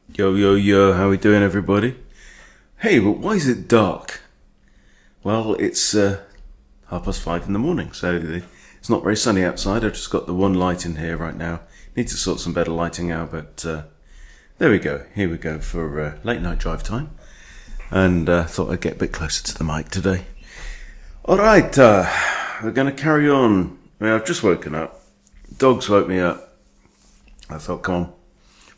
Yo, yo, yo, how we doing, everybody? Hey, but why is it dark? Well, it's 5:30 in the morning, so it's not very sunny outside. I've just got the one light in here right now. Need to sort some better lighting out, but there we go. Here we go for late night drive time. And thought I'd get a bit closer to the mic today. Alright, we're going to carry on. I've just woken up. Dogs woke me up. I thought, come on,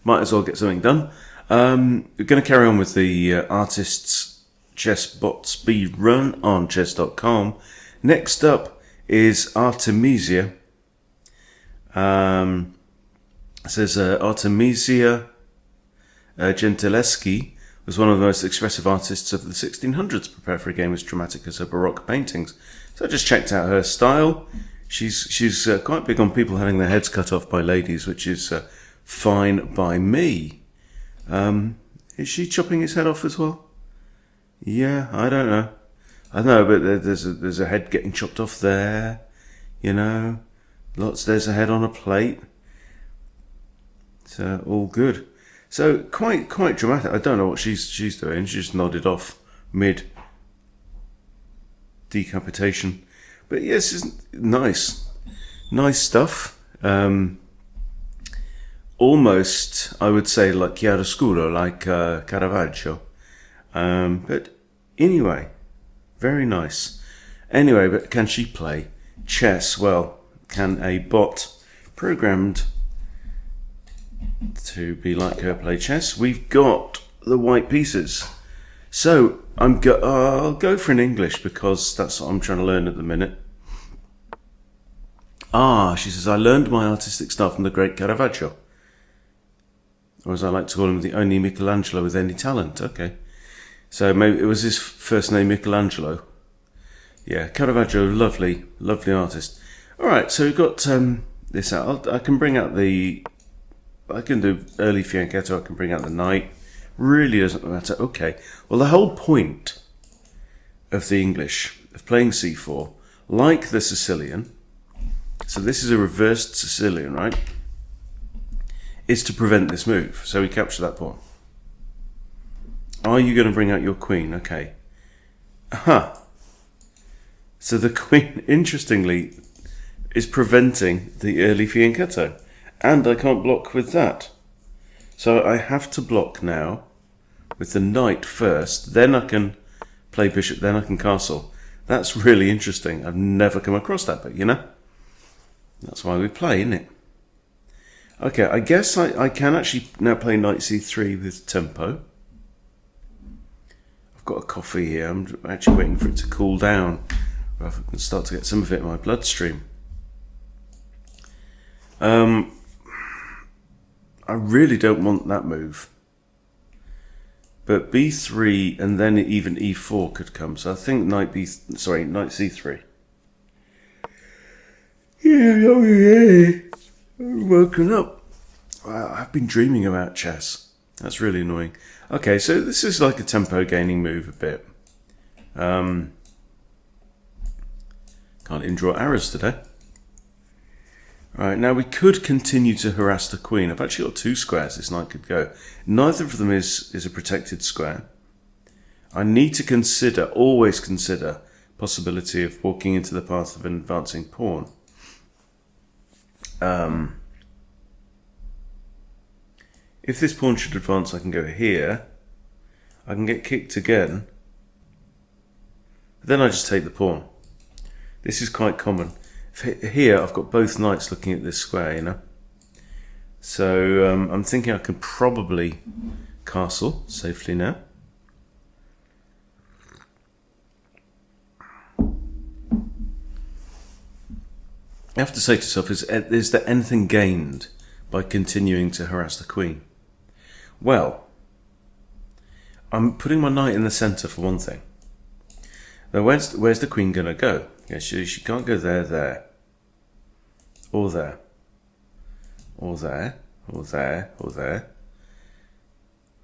might as well get something done. We're going to carry on with the Artists Chess Bot speed run on chess.com. Next up is Artemisia. It says Artemisia Gentileschi was one of the most expressive artists of the 1600s, prepared for a game as dramatic as her Baroque paintings. So I just checked out her style. She's quite big on people having their heads cut off by ladies, which is fine by me. Is she chopping his head off as well? Yeah, I don't know. I know, but there's a head getting chopped off there. You know, there's a head on a plate. So all good. So quite dramatic. I don't know what she's doing. She just nodded off mid decapitation. But yes, it's nice stuff. Almost, I would say, like chiaroscuro, like Caravaggio. But anyway, very nice. Anyway, but can she play chess? Well, can a bot programmed to be like her play chess? We've got the white pieces. So I'll go for an English because that's what I'm trying to learn at the minute. She says, I learned my artistic style from the great Caravaggio. Or as I like to call him, the only Michelangelo with any talent. Okay. So maybe it was his first name, Michelangelo. Yeah, Caravaggio, lovely artist. Alright, so we've got this out. I can do early fianchetto, I can bring out the knight. Really doesn't matter. Okay. Well, the whole point of the English, of playing c4, like the Sicilian, so this is a reversed Sicilian, right? Is to prevent this move. So we capture that pawn. Are you going to bring out your queen? Okay. Aha. So the queen, interestingly, is preventing the early fianchetto. And I can't block with that. So I have to block now with the knight first. Then I can play bishop, then I can castle. That's really interesting. I've never come across that, but you know. That's why we play, isn't it? Okay, I guess I can actually now play knight c3 with tempo. I've got a coffee here. I'm actually waiting for it to cool down. I can start to get some of it in my bloodstream. I really don't want that move. But b3 and then even e4 could come. So I think knight c3. Yeah. I'm woken up. Wow, I've been dreaming about chess. That's really annoying. Okay, so this is like a tempo gaining move a bit. Can't even draw arrows today. Alright, now we could continue to harass the queen. I've actually got two squares this knight could go. Neither of them is a protected square. I need to always consider possibility of walking into the path of an advancing pawn. If this pawn should advance, I can go here. I can get kicked again. But then I just take the pawn. This is quite common. Here, I've got both knights looking at this square, you know. So I'm thinking I can probably castle safely now. You have to say to yourself, is there anything gained by continuing to harass the queen? Well, I'm putting my knight in the centre for one thing. Now, where's the queen going to go? Yeah, she can't go there, or there, or there, or there, or there.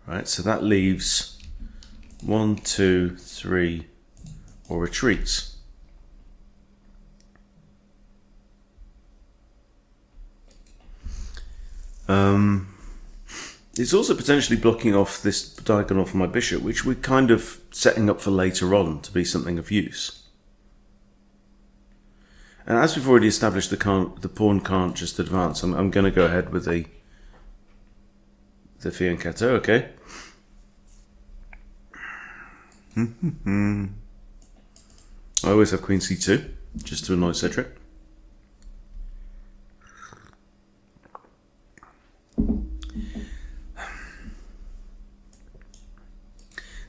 Right, so that leaves 1, 2, 3, or retreats. It's also potentially blocking off this diagonal for my bishop, which we're kind of setting up for later on to be something of use. And as we've already established, the pawn can't just advance. I'm going to go ahead with the fianchetto, okay? I always have queen c2, just to annoy Cedric.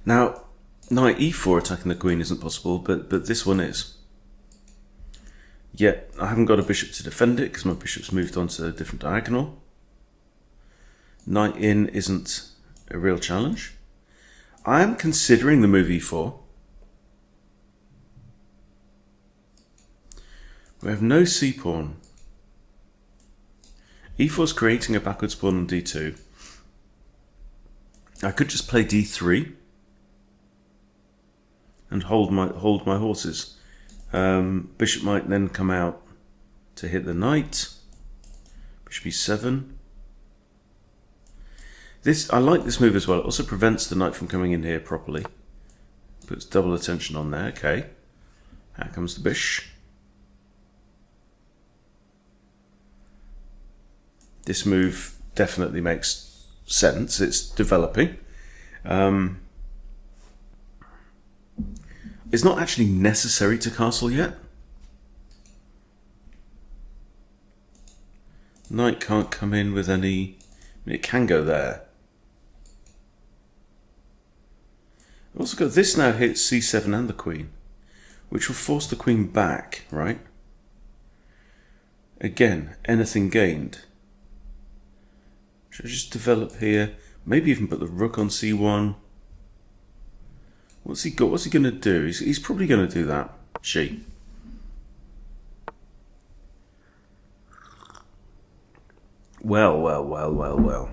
Now, knight e4 attacking the queen isn't possible, but this one is. Yet, I haven't got a bishop to defend it because my bishop's moved on to a different diagonal. Knight in isn't a real challenge. I am considering the move e4. We have no c-pawn. e4 is creating a backwards pawn on d2. I could just play d3 and hold my horses. Bishop might then come out to hit the knight. Bishop e7. I like this move as well. It also prevents the knight from coming in here properly. Puts double attention on there. Okay. Here comes the bishop. This move definitely makes sense. It's developing. It's not actually necessary to castle yet. Knight can't come in with any... I mean, it can go there. I've also got this now hits c7 and the queen, which will force the queen back, right? Again, anything gained. Should I just develop here? Maybe even put the rook on c1. What's he got? What's he going to do? He's probably going to do that. She. Well.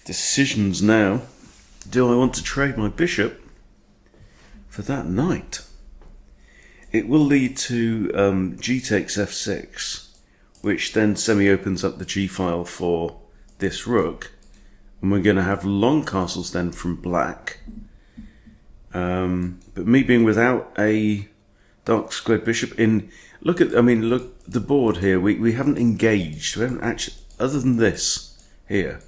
Decisions now. Do I want to trade my bishop for that knight? It will lead to g takes f6, which then semi-opens up the g file for this rook. And we're going to have long castles then from black. But me being without a dark squared bishop in... Look the board here. We haven't engaged. We haven't actually... Other than this here.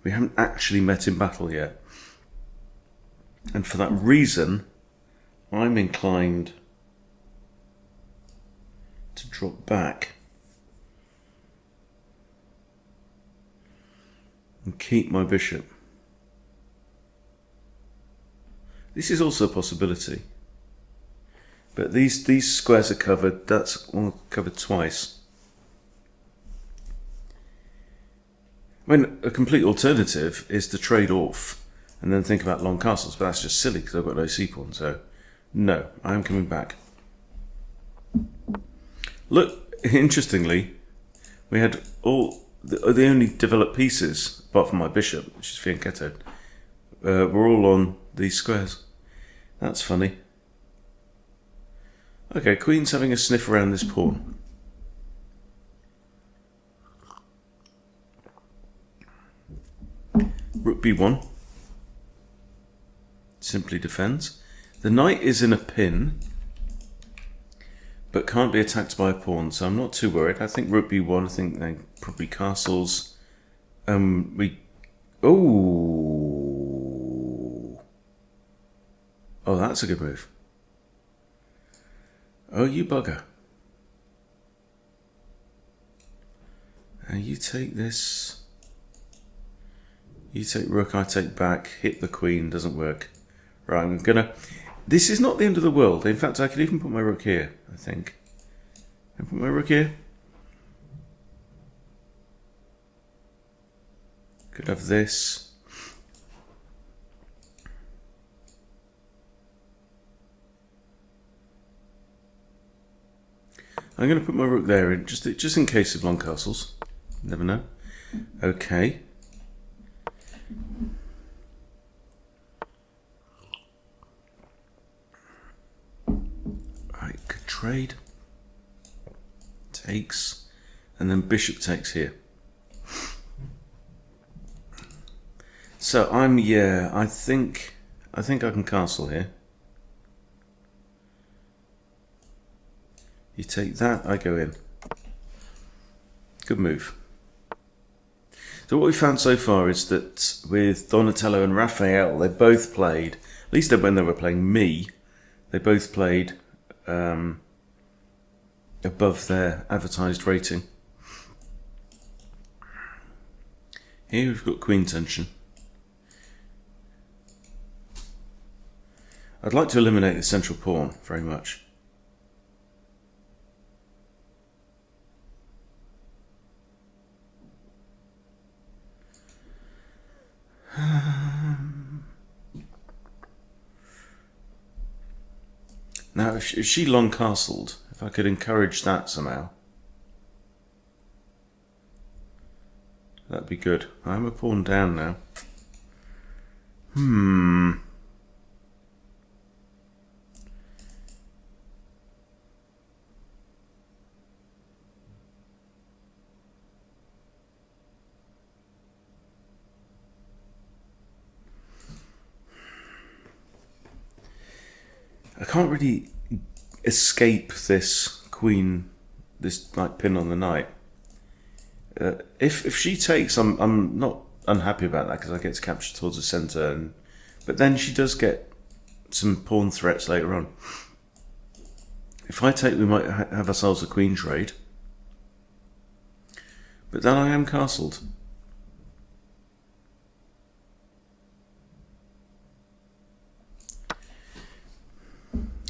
We haven't actually met in battle yet. And for that reason, I'm inclined to drop back. And keep my bishop. This is also a possibility. But these squares are covered. That's all covered twice. I mean, a complete alternative is to trade off and then think about long castles, but that's just silly because I've got no c-pawn, so no, I am coming back. Look, interestingly, we had all the only developed pieces, apart from my bishop, which is fianchetto, were all on these squares. That's funny. Okay, queen's having a sniff around this pawn. Rook b1. Simply defends. The knight is in a pin, but can't be attacked by a pawn, so I'm not too worried. I think rook b1, I think they probably castles. Oh, that's a good move. Oh, you bugger. Now you take this. You take rook, I take back. Hit the queen, doesn't work. Right, I'm gonna... This is not the end of the world. In fact, I could even put my rook here, I think. Can I put my rook here? Could have this. I'm going to put my rook there, in just in case of long castles. Never know. Okay. Right, good trade. Takes. and then bishop takes here. So I think I can castle here. You take that, I go in. Good move. So what we found so far is that with Donatello and Raphael, they both played, at least when they were playing me, they both played above their advertised rating. Here we've got queen tension. I'd like to eliminate the central pawn very much. Now, if she long castled, if I could encourage that somehow, that'd be good. I'm a pawn down now. I can't really escape this queen, this like pin on the knight. If she takes, I'm not unhappy about that because I get to capture towards the centre, but then she does get some pawn threats later on. If I take, we might have ourselves a queen trade, but then I am castled.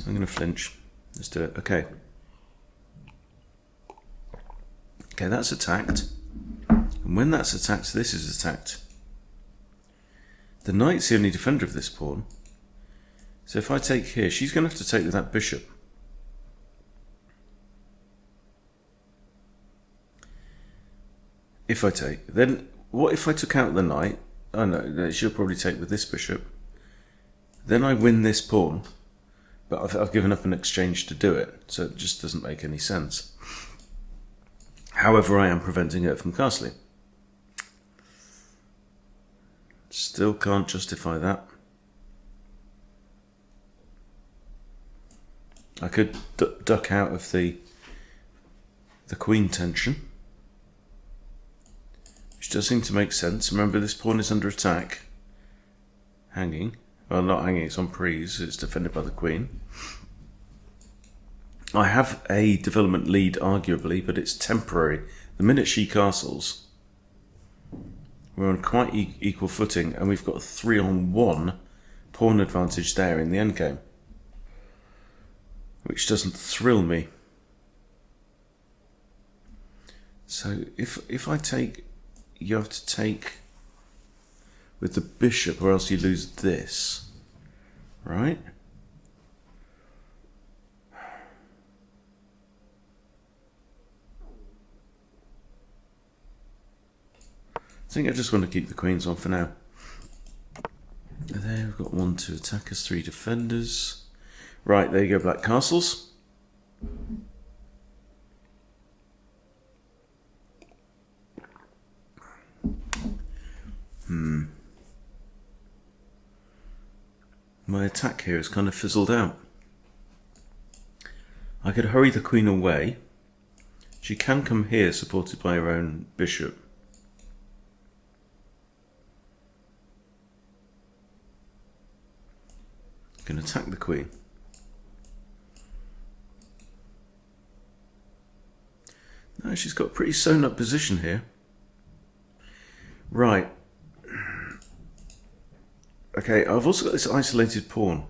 I'm going to flinch. Let's do it. Okay. Okay, that's attacked. And when that's attacked, this is attacked. The knight's the only defender of this pawn. So if I take here, she's going to have to take with that bishop. If I take, then what if I took out the knight? Oh no, she'll probably take with this bishop. Then I win this pawn. But I've given up an exchange to do it, so it just doesn't make any sense. However, I am preventing her from castling. Still can't justify that. I could duck out of the queen tension, which does seem to make sense. Remember, this pawn is under attack. Hanging. Well, not hanging, it's on prise, it's defended by the queen. I have a development lead, arguably, but it's temporary. The minute she castles, we're on quite equal footing, and we've got a 3-on-1 pawn advantage there in the endgame, which doesn't thrill me. So if I take, you have to take with the bishop, or else you lose this, right? I think I just want to keep the queens on for now. There, we've got 1, 2 attackers, 3 defenders. Right, there you go, black castles. My attack here has kind of fizzled out. I could hurry the queen away. She can come here, supported by her own bishop. I can attack the queen. No, she's got a pretty sewn up position here. Right. Okay, I've also got this isolated pawn.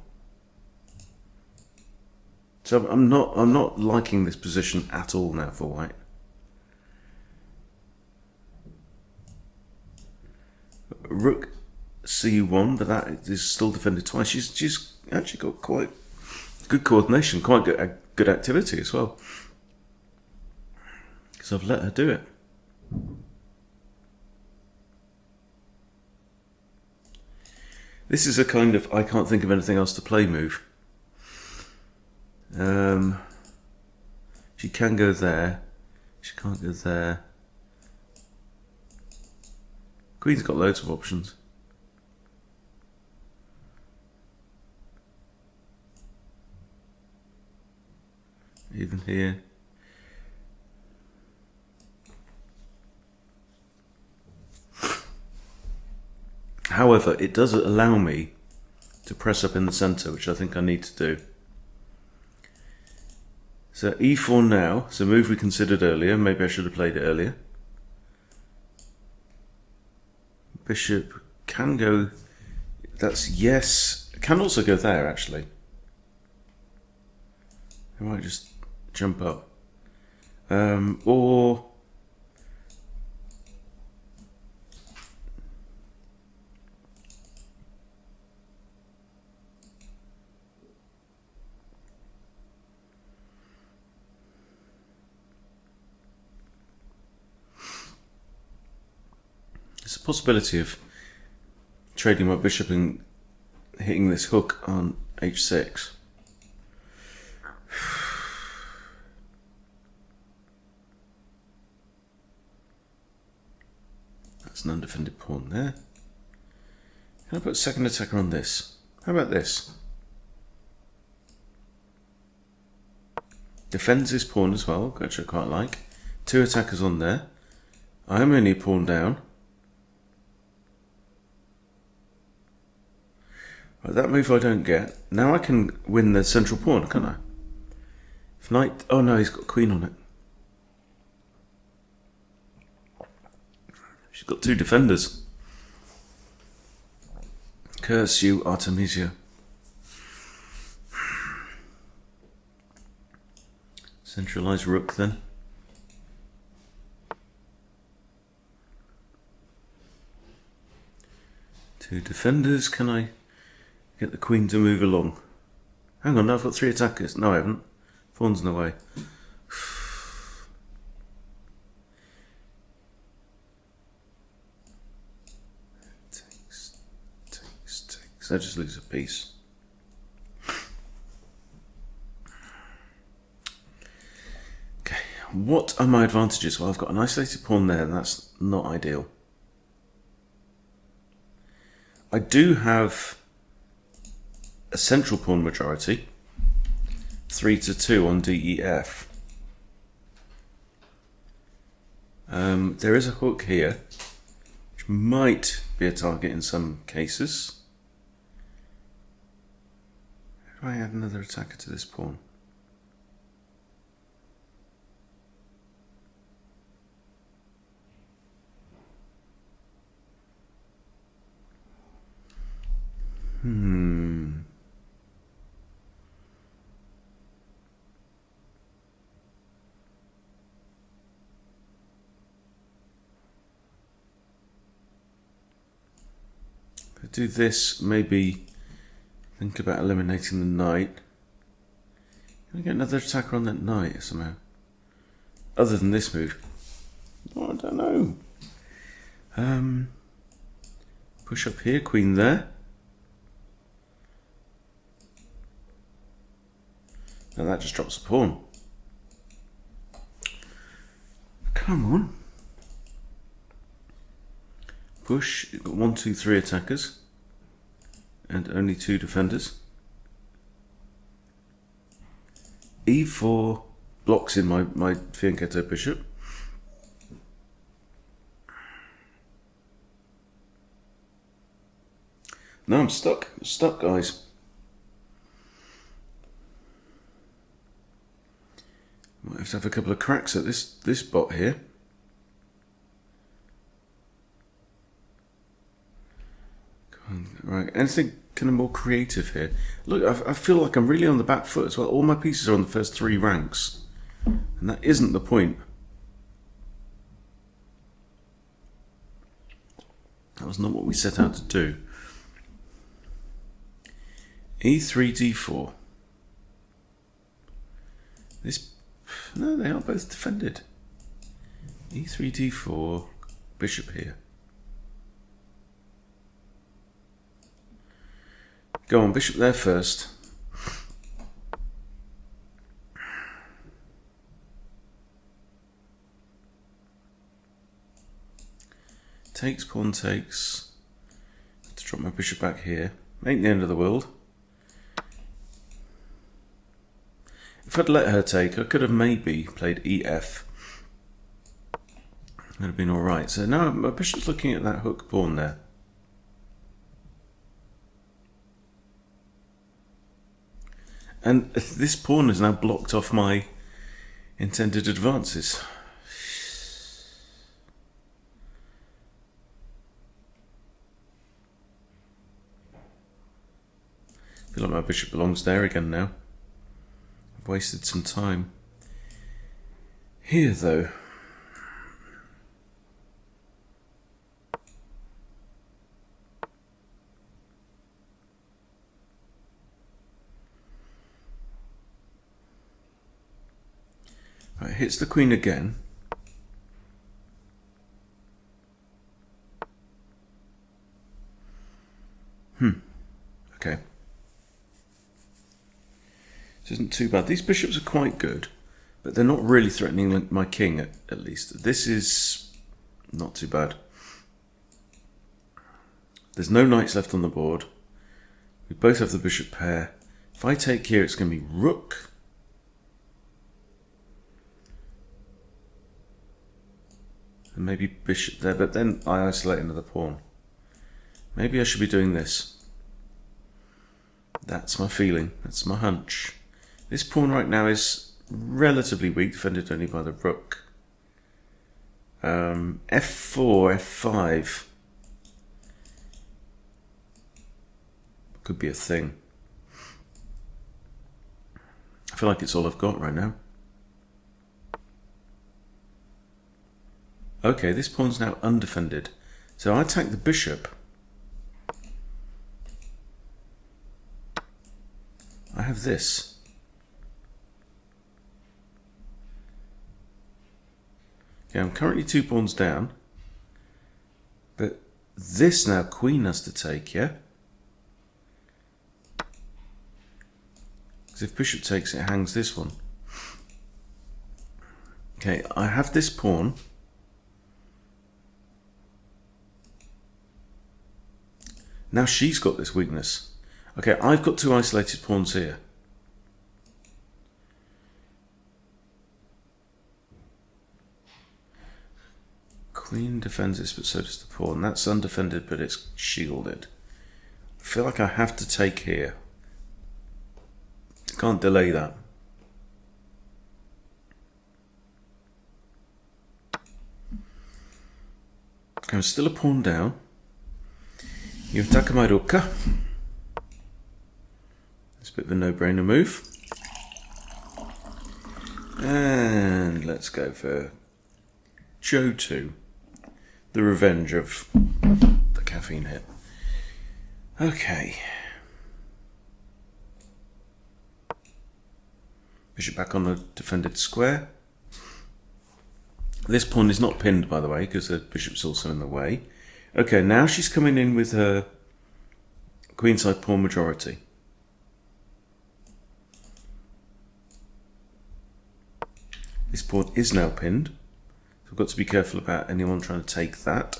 So I'm not liking this position at all now for white. Rook c1, but that is still defended twice. She's actually got quite good coordination, quite good activity as well. Because I've let her do it. This is a kind of I can't think of anything else to play move. She can go there. She Can't go there. Queen's got loads of options. Even here. However, it does allow me to press up in the centre, which I think I need to do. So e4 now, it's a move we considered earlier. Maybe I should have played it earlier. Bishop can go, that's yes. It can also go there, actually. I might just jump up. Or there's a possibility of trading my bishop and hitting this hook on h6. That's an undefended pawn there. Can I put a second attacker on this? How about this? Defends his pawn as well, which I quite like. 2 attackers on there. I am only a pawn down. Right, that move I don't get. Now I can win the central pawn, can't I? If knight... Oh no, he's got queen on it. She's got 2 defenders. Curse you, Artemisia. Centralise rook then. Two defenders. Can I get the queen to move along? Hang on, now I've got 3 attackers. No, I haven't. Pawn's in the way. I just lose a piece. Okay, what are my advantages? Well, I've got an isolated pawn there, and that's not ideal. I do have a central pawn majority, 3-2 on DEF. There is a hook here, which might be a target in some cases. How do I add another attacker to this pawn? If I do this, maybe think about eliminating the knight. Can I get another attacker on that knight somehow? Other than this move? Oh, I don't know. Push up here, queen there. Now that just drops a pawn. Come on. Push. You've got 1, 2, 3 attackers. And only 2 defenders. E4 blocks in my fianchetto bishop. Now I'm stuck. I'm stuck, guys. Might have to have a couple of cracks at this bot here. Right, anything kind of more creative here? Look, I feel like I'm really on the back foot as well. All my pieces are on the first 3 ranks, and that isn't the point. That was not what we set out to do. E3, D4. No, they are both defended. E3, D4, bishop here. Go on, bishop there first. takes, pawn takes. To drop my bishop back here. Ain't the end of the world. If I'd let her take, I could have maybe played EF. Would have been alright. So now my bishop's looking at that hook pawn there. And this pawn is now blocked off my intended advances. I feel like my bishop belongs there again now. I've wasted some time. Here though. Right, hits the queen again. Okay. This isn't too bad. These bishops are quite good, but they're not really threatening my king, at least. This is not too bad. There's no knights left on the board. We both have the bishop pair. If I take here, it's going to be rook. And maybe bishop there, but then I isolate another pawn. Maybe I should be doing this. That's my feeling. That's my hunch. This pawn right now is relatively weak, defended only by the rook. F4, F5 could be a thing. I feel like it's all I've got right now. Okay, this pawn's now undefended. So I attack the bishop. I have this. Okay, I'm currently 2 pawns down. But this now queen has to take, yeah? Because if bishop takes, it hangs this one. Okay, I have this pawn. Now she's got this weakness. Okay, I've got 2 isolated pawns here. Queen defends this, but so does the pawn. That's undefended, but it's shielded. I feel like I have to take here. Can't delay that. Okay, I'm still a pawn down. You attack my rook. It's a bit of a no-brainer move. And let's go for Joe 2. The revenge of the caffeine hit. Okay. Bishop back on the defended square. This pawn is not pinned, by the way, because the bishop's also in the way. Okay, now she's coming in with her queenside pawn majority. This pawn is now pinned. So I've got to be careful about anyone trying to take that.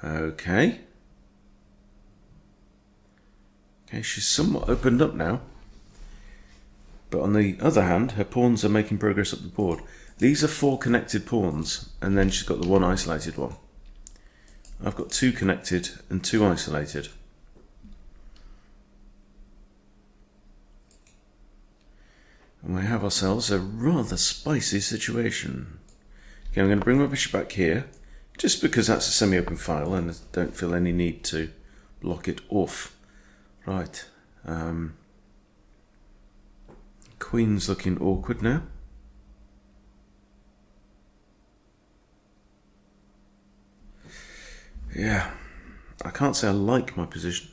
Okay. Okay, she's somewhat opened up now. But on the other hand, her pawns are making progress up the board. These are 4 connected pawns, and then she's got the 1 isolated one. I've got 2 connected and 2 isolated. And we have ourselves a rather spicy situation. Okay, I'm going to bring my bishop back here, just because that's a semi-open file and I don't feel any need to block it off. Right. Queen's looking awkward now. Yeah, I can't say I like my position.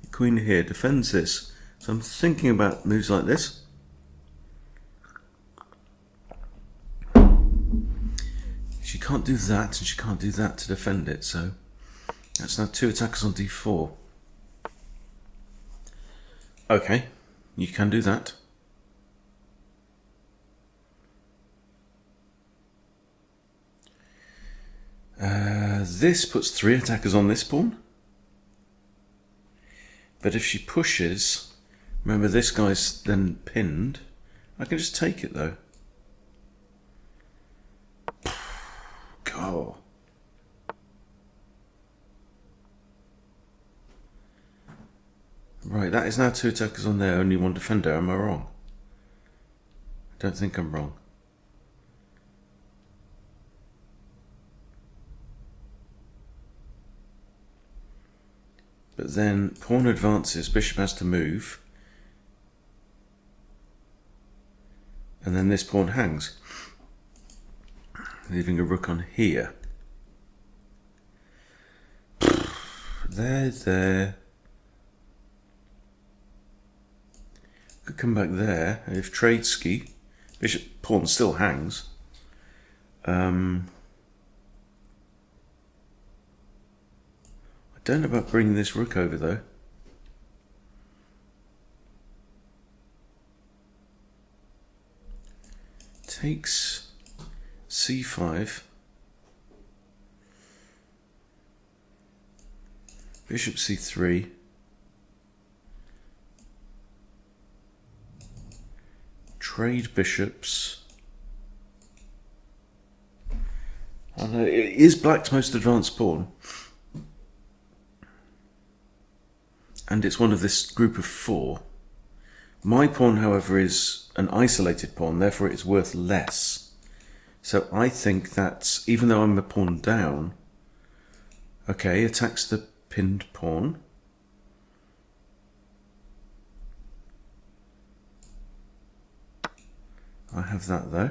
The queen here defends this, so I'm thinking about moves like this. She can't do that, and she can't do that to defend it, so that's now 2 attackers on d4. Okay, you can do that. this puts 3 attackers on this pawn. But if she pushes, remember this guy's then pinned. I can just take it though. God. Right, that is now 2 attackers on there, only 1 defender. Am I wrong? I don't think I'm wrong. But then pawn advances, bishop has to move. And then this pawn hangs, leaving a rook on here. There. Could come back there if trade ski. Bishop pawn still hangs. I don't know about bringing this rook over though. Takes c5. Bishop c3. Trade bishops. I know it is black's most advanced pawn. And it's one of this group of 4. My pawn, however, is an isolated pawn, therefore it's worth less. So I think that's, even though I'm a pawn down, okay, attacks the pinned pawn. I have that though.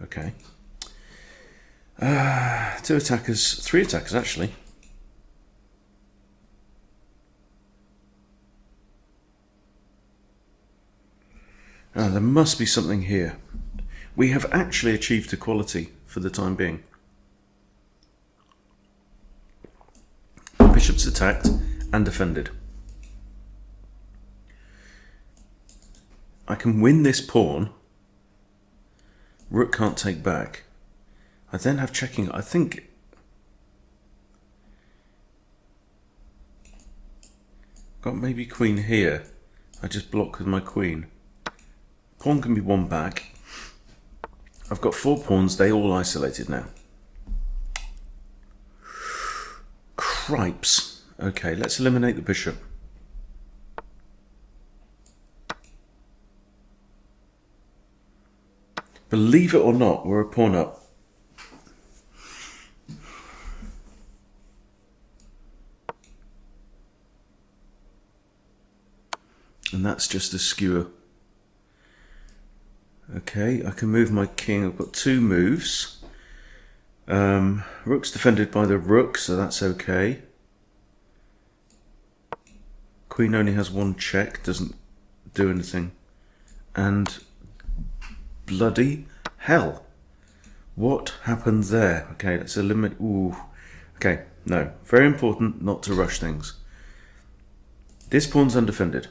Okay. 2 attackers, 3 attackers actually. There must be something here. We have actually achieved equality for the time being. Bishop's attacked and defended. I can win this pawn. Rook can't take back. I then have checking. I think got maybe queen here. I just block with my queen. Pawn can be won back. I've got 4 pawns, they all isolated now. Cripes. Okay, let's eliminate the bishop. Believe it or not, we're a pawn up. And that's just a skewer. Okay, I can move my king. I've got 2 moves. Rook's defended by the rook, so that's okay. Queen only has 1 check, doesn't do anything. And bloody hell. What happened there? Okay, let's eliminate. Ooh. Okay, no. Very important not to rush things. This pawn's undefended.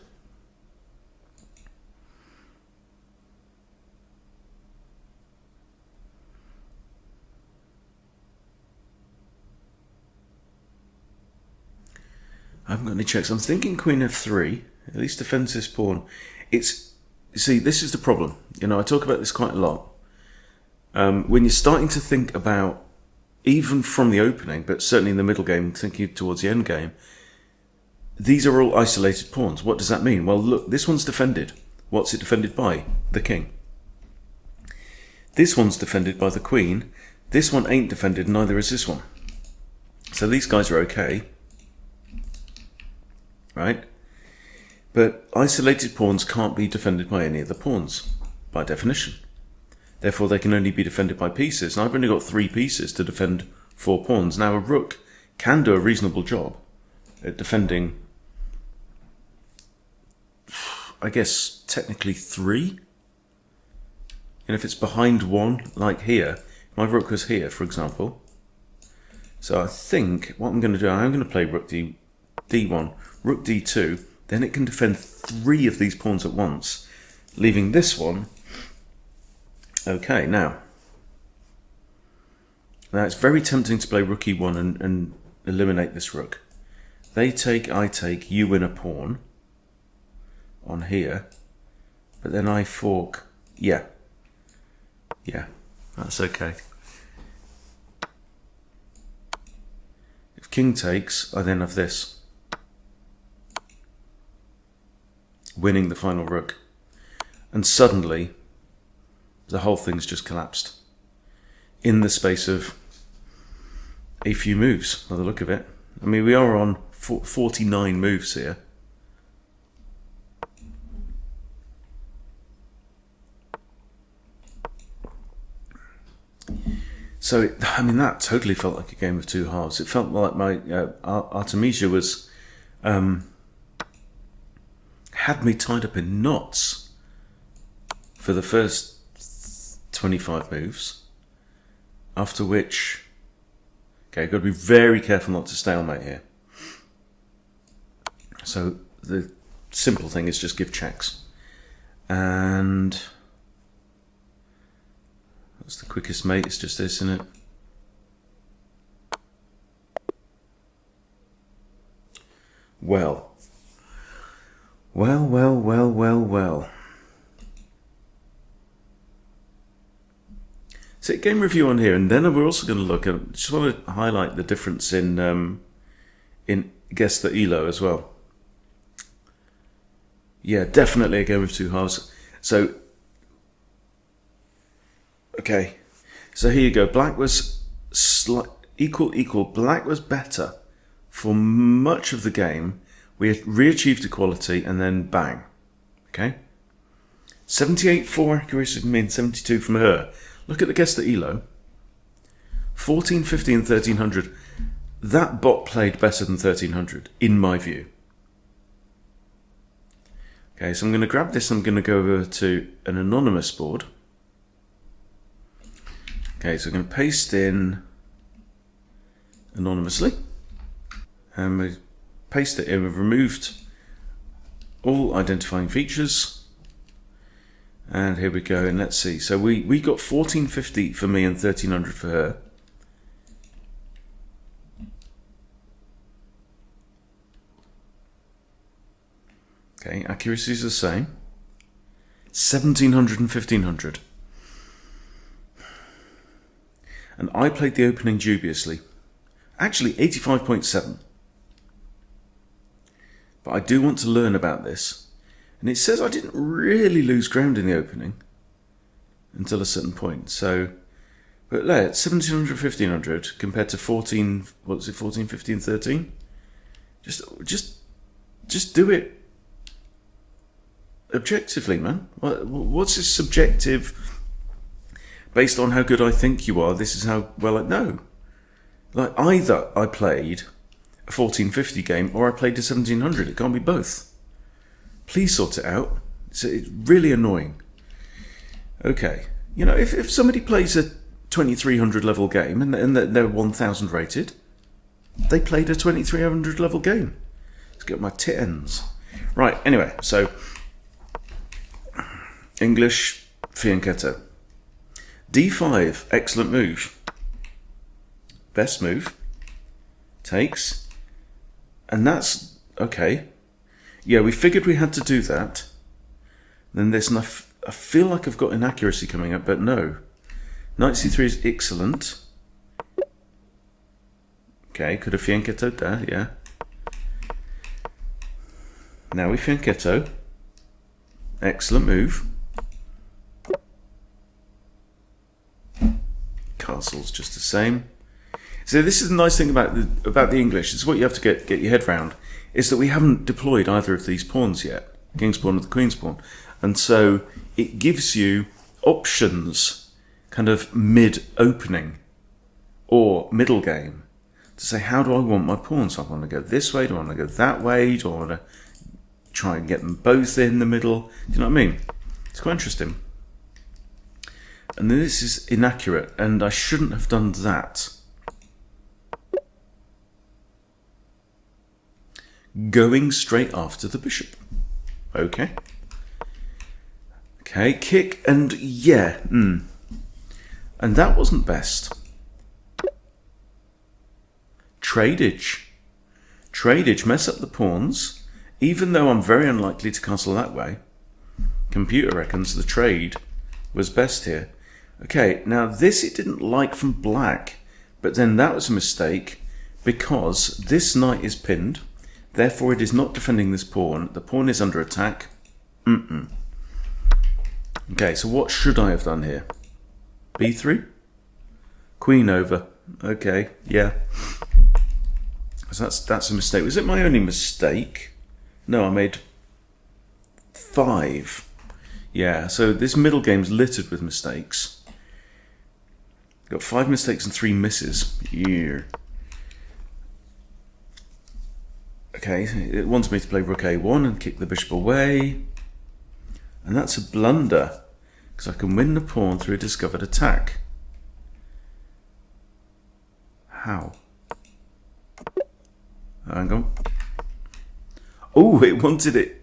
I haven't got any checks. I'm thinking queen f3 at least defends this pawn. See, this is the problem. You know, I talk about this quite a lot. When you're starting to think about, even from the opening, but certainly in the middle game, thinking towards the end game, these are all isolated pawns. What does that mean? Well, look, this one's defended. What's it defended by? The king. This one's defended by the queen. This one ain't defended, neither is this one. So these guys are okay. Right? But isolated pawns can't be defended by any of the pawns, by definition. Therefore, they can only be defended by pieces. And I've only got 3 pieces to defend 4 pawns. Now, a rook can do a reasonable job at defending, I guess, technically 3. And if it's behind 1, like here, my rook was here, for example. So I think what I'm going to do, I'm going to play rook d1, rook d2, then it can defend 3 of these pawns at once, leaving this one. Okay, now, Now it's very tempting to play rook e1 and eliminate this rook. They take, I take, you win a pawn on here, but then I fork. Yeah, that's okay. If king takes, I then have this, winning the final rook, and suddenly the whole thing's just collapsed in the space of a few moves, by the look of it. I mean, we are on 49 moves here. So, I mean, that totally felt like a game of two halves. It felt like my Artemisia was had me tied up in knots for the first 25 moves, after which, okay, got to be very careful not to stalemate here. So the simple thing is just give checks, and that's the quickest mate. It's just this, isn't it? Well. So game review on here, and then we're also going to look at. Just want to highlight the difference in guess the elo as well. Yeah, definitely a game of two halves. So, okay, so here you go. Black was equal. Black was better for much of the game. We re-achieved equality, and then bang. Okay, 78 for accuracy from me and 72 from her. Look at the guess the elo. 1450 and 1300. That bot played better than 1300, in my view. Okay, so I'm going to grab this. I'm going to go over to an anonymous board. Okay, so I'm going to paste in anonymously. And we paste it in. We've removed all identifying features. And here we go, and let's see. So we got 1450 for me and 1300 for her. Okay, accuracy is the same. 1700 and 1500. And I played the opening dubiously. Actually, 85.7. But I do want to learn about this. And it says I didn't really lose ground in the opening until a certain point. So, but there, 1700, 1500 compared to 14, what was it, 14, 15, 13? Just do it objectively, man. What's this subjective based on how good I think you are? This is how well I know. Like, either I played a 1450 game or I played a 1700. It can't be both. Please sort it out. It's really annoying. Okay, you know, if somebody plays a 2300 level game and they're 1000 rated, they played a 2300 level game. Let's get my titans. Right, anyway, so English fianchetto. D5, excellent move. Best move. Takes. And that's okay. Yeah, we figured we had to do that. Then there's enough. I feel like I've got inaccuracy coming up, but no. Knight c3 is excellent. Okay, could have fianchettoed there, yeah. Now we fianchetto. Excellent move. Castle's just the same. So this is the nice thing about the English. It's what you have to get your head round. Is that we haven't deployed either of these pawns yet, king's pawn or the queen's pawn, and so it gives you options, kind of mid-opening or middle game, to say how do I want my pawns? Do I want to go this way? Do I want to go that way? Do I want to try and get them both in the middle? Do you know what I mean? It's quite interesting. And then this is inaccurate, and I shouldn't have done that. Going straight after the bishop. Okay. Okay, kick and yeah. And that wasn't best. Tradeage. Tradeage, mess up the pawns. Even though I'm very unlikely to castle that way, computer reckons the trade was best here. Okay, now this it didn't like from black, but then that was a mistake because this knight is pinned, therefore it is not defending this pawn. The pawn is under attack. Okay, so what should I have done here? B3? Queen over. Okay, yeah. So that's a mistake. Was it my only mistake? No, I made 5. Yeah, so this middle game's littered with mistakes. Got 5 mistakes and 3 misses. Yeah. Okay, it wants me to play rook a1 and kick the bishop away. And that's a blunder, because I can win the pawn through a discovered attack. How? Hang on. Oh, it wanted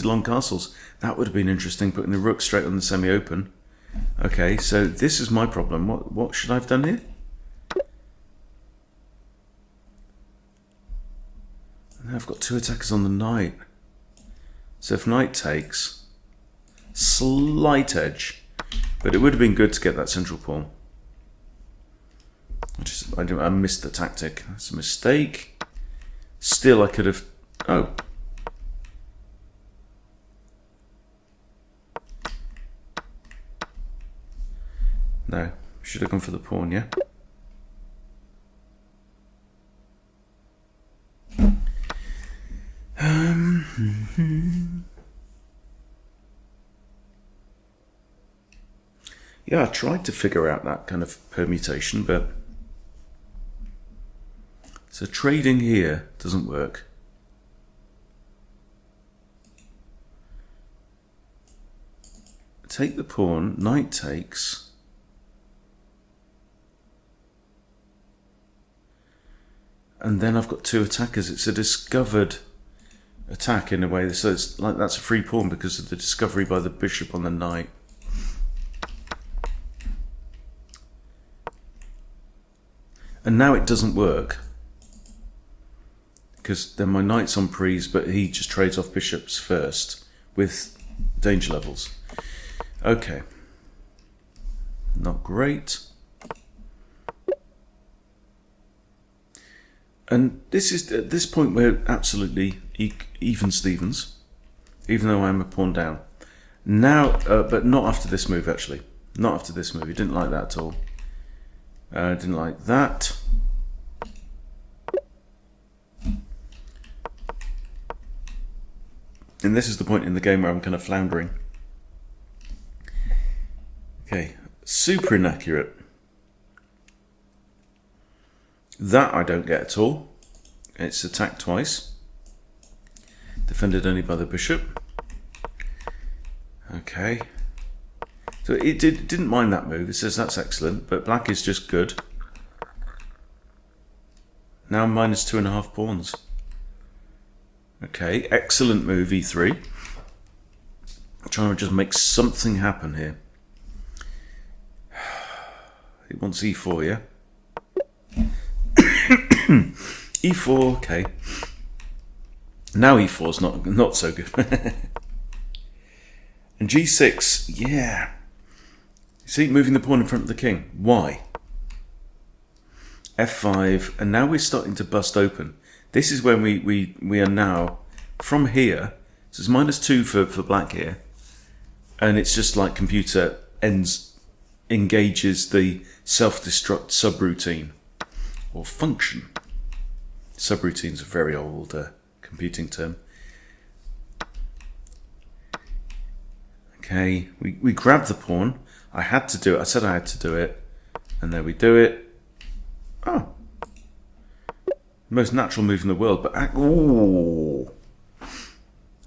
long castles. That would have been interesting, putting the rook straight on the semi-open. Okay, so this is my problem. What should I have done here? And I've got 2 attackers on the knight. So if knight takes, slight edge, but it would have been good to get that central pawn. I missed the tactic. That's a mistake. Still, I could have. Oh. No, should have gone for the pawn, yeah? Yeah, I tried to figure out that kind of permutation, but so trading here doesn't work. Take the pawn, knight takes. And then I've got 2 attackers. It's a discovered attack in a way, so it's like that's a free pawn because of the discovery by the bishop on the knight. And now it doesn't work because then my knight's on prise, but he just trades off bishops first with danger levels. Okay, not great. And this is at this point we're absolutely even Stevens, even though I'm a pawn down. Now, but not after this move actually. Not after this move. He didn't like that at all. Didn't like that. And this is the point in the game where I'm kind of floundering. Okay, super inaccurate. That I don't get at all. It's attacked twice. Defended only by the bishop. Okay. So it didn't mind that move. It says that's excellent, but black is just good. Now minus 2.5 pawns. Okay, excellent move, e3. Trying to just make something happen here. It wants e4, yeah? e4, okay. Now e4's not so good. And g6, yeah. See, moving the pawn in front of the king. Why? f5, and now we're starting to bust open. This is when we are now, from here, so it's -2 for black here, and it's just like computer engages the self-destruct subroutine, or function. Subroutine's a very old computing term. Okay, we grab the pawn. I had to do it. I said I had to do it. And there we do it. Oh. Most natural move in the world, but ooh.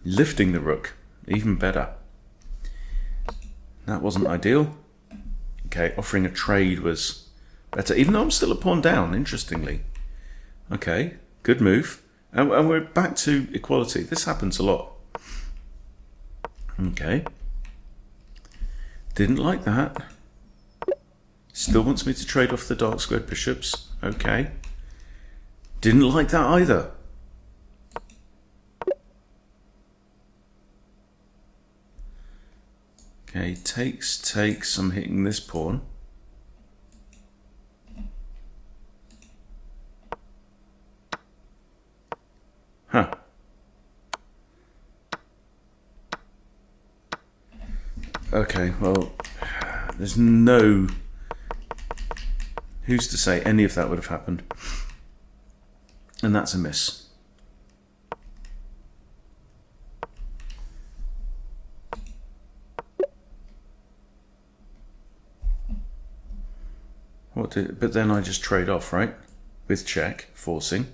Lifting the rook. Even better. That wasn't ideal. Okay, offering a trade was better. Even though I'm still a pawn down, interestingly. Okay, good move. And we're back to equality. This happens a lot. Okay. Didn't like that. Still wants me to trade off the dark squared bishops. Okay. Didn't like that either. Okay, takes, I'm hitting this pawn. Huh. Okay, well, there's no... Who's to say any of that would have happened? And that's a miss. But then I just trade off, right? With check, forcing.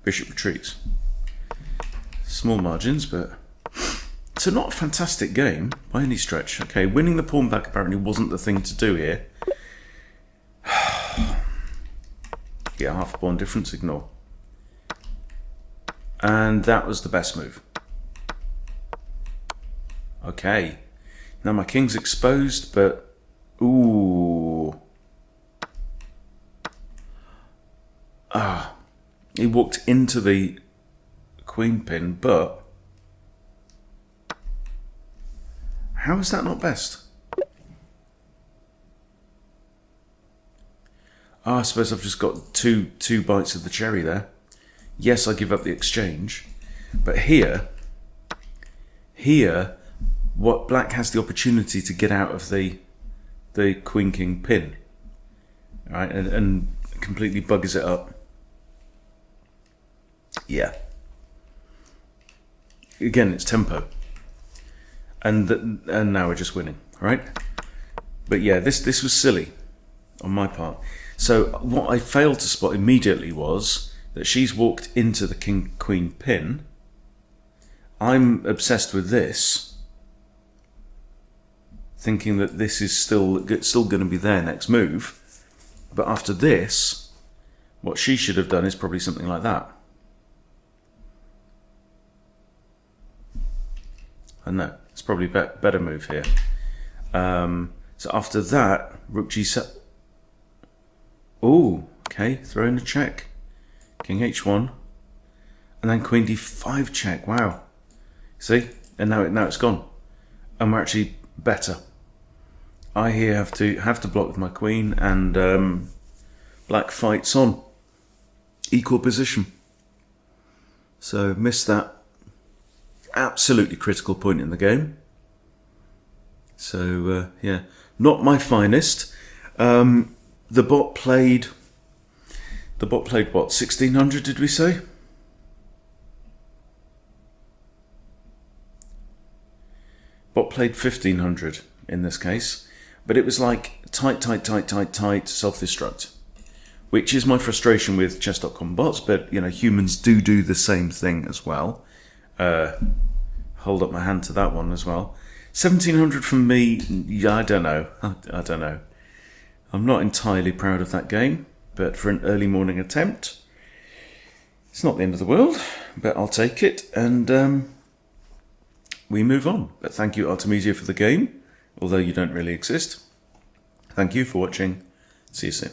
Bishop retreats. Small margins, but... So not a fantastic game, by any stretch. Okay, winning the pawn back apparently wasn't the thing to do here. Yeah, half a pawn difference, ignore. And that was the best move. Okay. Now my king's exposed, but... Ooh... He walked into the queen pin, but how is that not best? I suppose I've just got two bites of the cherry there. Yes, I give up the exchange, but here, what black has the opportunity to get out of the queen king pin, right, and completely buggers it up. Yeah. Again, it's tempo, and now we're just winning, right? But yeah, this was silly on my part. So what I failed to spot immediately was that she's walked into the king-queen pin. I'm obsessed with this, thinking that this is still going to be their next move. But after this, what she should have done is probably something like that. I know, it's probably a better move here. So after that, rook g7. Oh, okay, throw in a check. King h1. And then queen d5 check, wow. See? And now it's gone. And we're actually better. I here have to block with my queen, and black fights on. Equal position. So missed that absolutely critical point in the game. So yeah, not my finest. The bot played what, 1600 did we say? Bot played 1500 in this case, but it was like tight, self-destruct, which is my frustration with chess.com bots, but you know, humans do the same thing as well. Hold up my hand to that one as well. 1700 from me, yeah, I don't know. I don't know. I'm not entirely proud of that game, but for an early morning attempt, it's not the end of the world, but I'll take it, and we move on. But thank you, Artemesia, for the game, although you don't really exist. Thank you for watching. See you soon.